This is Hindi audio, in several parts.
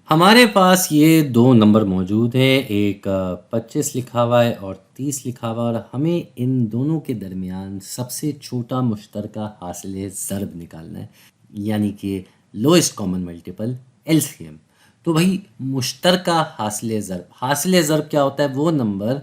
हमारे पास ये 2 नंबर मौजूद हैं, एक 25 लिखा हुआ है और 30 लिखा हुआ है और हमें इन दोनों के दरमियान सबसे छोटा मुश्तरका हासिल ज़र्ब निकालना है, यानी कि लोएस्ट कॉमन मल्टीपल एलसीएम। तो भाई मुश्तरका हासिल ज़र्ब क्या होता है? वो नंबर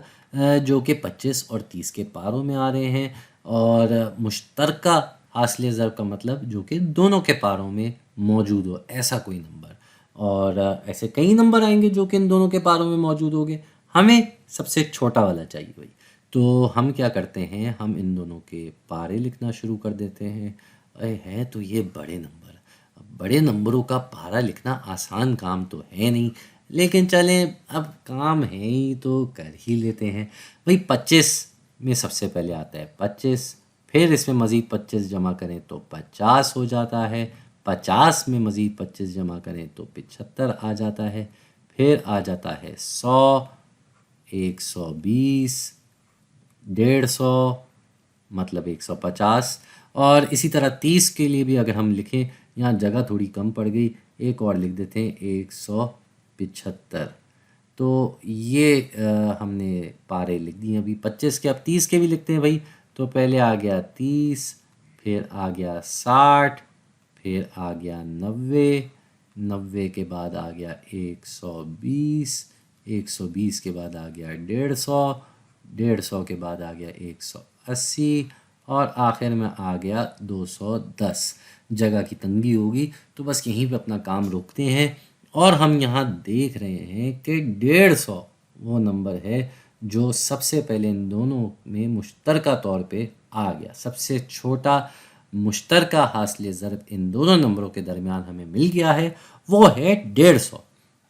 जो कि 25 और 30 के पारों में आ रहे हैं और मुश्तरका हासिल ज़र्ब का मतलब जो कि दोनों के पारों में मौजूद हो, ऐसा कोई नंबर। और ऐसे कई नंबर आएंगे जो कि इन दोनों के पारों में मौजूद होंगे। हमें सबसे छोटा वाला चाहिए भाई। तो हम क्या करते हैं, हम इन दोनों के पारे लिखना शुरू कर देते हैं। अरे हैं तो ये बड़े नंबर, अब बड़े नंबरों का पारा लिखना आसान काम तो है नहीं, लेकिन चलें अब काम है ही तो कर ही लेते हैं। भाई 25 में सबसे पहले आता है 25, फिर इसमें मज़ीद 25 जमा करें तो 50 हो जाता है, 50 में मज़ीद 25 जमा करें तो 75 आ जाता है, फिर आ जाता है 100, 120, 150 मतलब 150। और इसी तरह 30 के लिए भी अगर हम लिखें, यहाँ जगह थोड़ी कम पड़ गई, एक और लिख देते हैं 175। तो ये हमने पारे लिख दिए अभी 25 के। अब 30 के भी लिखते हैं भाई। तो पहले आ गया 30, फिर आ गया 60, फिर आ गया 90, 90 के बाद आ गया 120, 120 के बाद आ गया 150, 150 के बाद आ गया 180 और आखिर में आ गया 210। जगह की तंगी होगी तो बस यहीं पे अपना काम रोकते हैं और हम यहाँ देख रहे हैं कि 150 वो नंबर है जो सबसे पहले इन दोनों में मुश्तरका तौर पे आ गया। सबसे छोटा मुश्तरका हासिल ज़र्ब इन दोनों नंबरों के दरमियान हमें मिल गया है, वो है 150।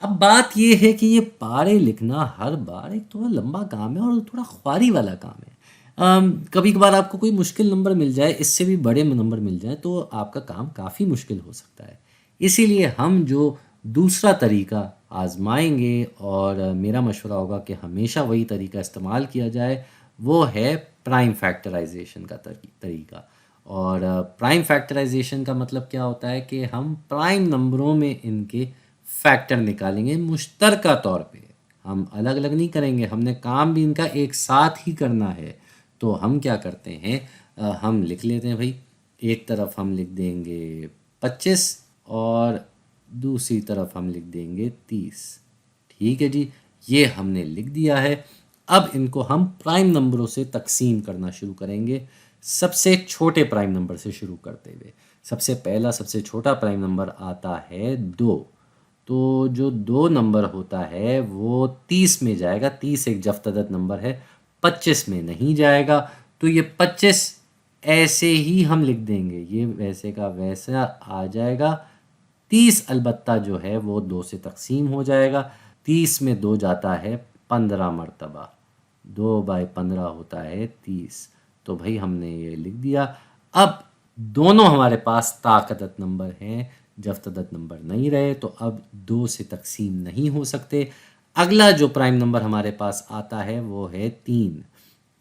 अब बात ये है कि ये पारे लिखना हर बार एक थोड़ा लंबा काम है और थोड़ा ख्वारी वाला काम है। कभी कभार आपको कोई मुश्किल नंबर मिल जाए, इससे भी बड़े नंबर मिल जाए, तो आपका काम काफ़ी मुश्किल हो सकता है। इसीलिए हम जो दूसरा तरीका आजमाएंगे और मेरा मशवरा होगा कि हमेशा वही तरीका इस्तेमाल किया जाए, वो है प्राइम फैक्टराइजेशन का तरीका। और प्राइम फैक्टराइजेशन का मतलब क्या होता है कि हम प्राइम नंबरों में इनके फैक्टर निकालेंगे मुश्तरका तौर पे। हम अलग अलग नहीं करेंगे, हमने काम भी इनका एक साथ ही करना है। तो हम क्या करते हैं, हम लिख लेते हैं भाई। एक तरफ हम लिख देंगे 25 और दूसरी तरफ हम लिख देंगे 30। ठीक है जी, ये हमने लिख दिया है। अब इनको हम प्राइम नंबरों से तकसीम करना शुरू करेंगे, सबसे छोटे प्राइम नंबर से शुरू करते हुए। सबसे पहला सबसे छोटा प्राइम नंबर आता है 2। तो जो 2 नंबर होता है वो 30 में जाएगा। 30 एक जफ्तदत नंबर है, 25 में नहीं जाएगा। तो ये 25 ऐसे ही हम लिख देंगे, ये वैसे का वैसा आ जाएगा। 30 अलबत्ता जो है वो 2 से तकसीम हो जाएगा। 30 में 2 जाता है 15 मरतबा, 2/15 होता है 30। तो भाई हमने ये लिख दिया। अब दोनों हमारे पास ताकतत नंबर हैं, जफ्तदत नंबर नहीं रहे, तो अब 2 से तकसीम नहीं हो सकते। अगला जो प्राइम नंबर हमारे पास आता है वो है 3।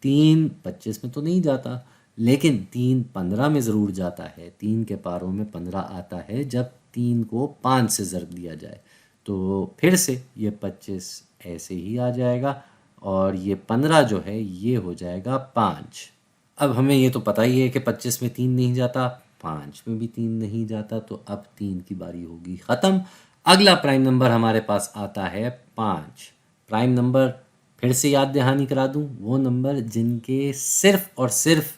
3 25 में तो नहीं जाता, लेकिन 3 15 में ज़रूर जाता है। 3 के पारों में 15 आता है जब 3 को 5 से ज़रब दिया जाए। तो फिर से ये 25 ऐसे ही आ जाएगा और ये 15 जो है ये हो जाएगा 5। अब हमें ये तो पता ही है कि 25 में 3 नहीं जाता, 5 में भी 3 नहीं जाता, तो अब 3 की बारी होगी ख़त्म। अगला प्राइम नंबर हमारे पास आता है 5। प्राइम नंबर फिर से याद दहानी करा दूं, वो नंबर जिनके सिर्फ और सिर्फ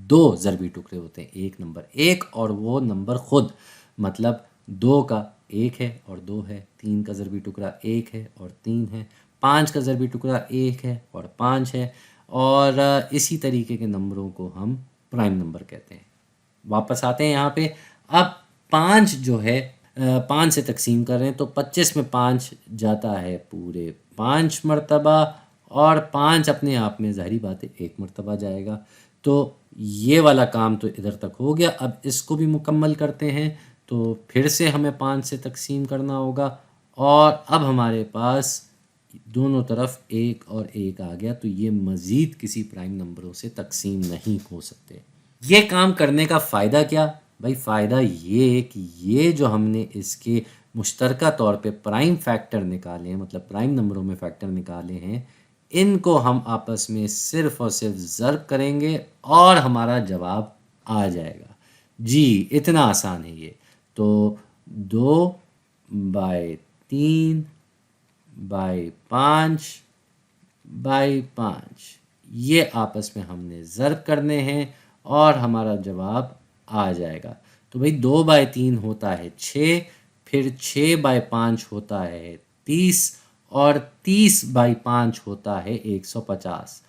2 ज़रबी टुकड़े होते हैं, एक नंबर एक और वो नंबर खुद। मतलब 2 का 1 है और 2 है, 3 का ज़रबी टुकड़ा 1 है और 3 है, 5 का ज़रबी टुकड़ा 1 है और 5 है। और इसी तरीके के नंबरों को हम प्राइम नंबर कहते हैं। वापस आते हैं यहाँ पे। अब 5 जो है 5 से तकसीम कर रहे हैं, तो 25 में 5 जाता है पूरे 5 मरतबा और 5 अपने आप में ज़ाहिरी बात है 1 मरतबा जाएगा। तो ये वाला काम तो इधर तक हो गया। अब इसको भी मुकम्मल करते हैं। तो फिर से हमें 5 से तकसीम करना होगा और अब हमारे पास दोनों तरफ 1 और 1 आ गया, तो ये मज़ीद किसी प्राइम नंबरों से तकसीम नहीं हो सकते। ये काम करने का फ़ायदा क्या भाई? फ़ायदा ये है कि ये जो हमने इसके मुश्तरका तौर पे प्राइम फैक्टर निकाले हैं, मतलब प्राइम नंबरों में फैक्टर निकाले हैं, इनको हम आपस में सिर्फ और सिर्फ ज़र्ब करेंगे और हमारा जवाब आ जाएगा। जी, इतना आसान है ये। तो 2/3/5/5 ये आपस में हमने ज़र्ब करने हैं और हमारा जवाब आ जाएगा। तो भाई 2/3 होता है 6, फिर 6/5 होता है 30 और 30/5 होता है 150।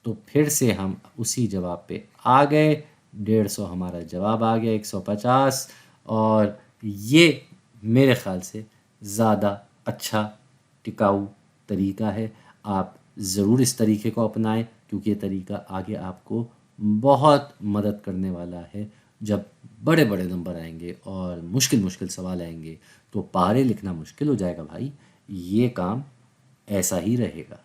तो फिर से हम उसी जवाब पे आ गए, 150 हमारा जवाब आ गया 150। और ये मेरे ख़्याल से ज़्यादा अच्छा टिकाऊ तरीका है। आप ज़रूर इस तरीके को अपनाएं, क्योंकि ये तरीका आगे आपको बहुत मदद करने वाला है। जब बड़े बड़े नंबर आएंगे और मुश्किल मुश्किल सवाल आएंगे तो पारे लिखना मुश्किल हो जाएगा भाई। ये काम ऐसा ही रहेगा।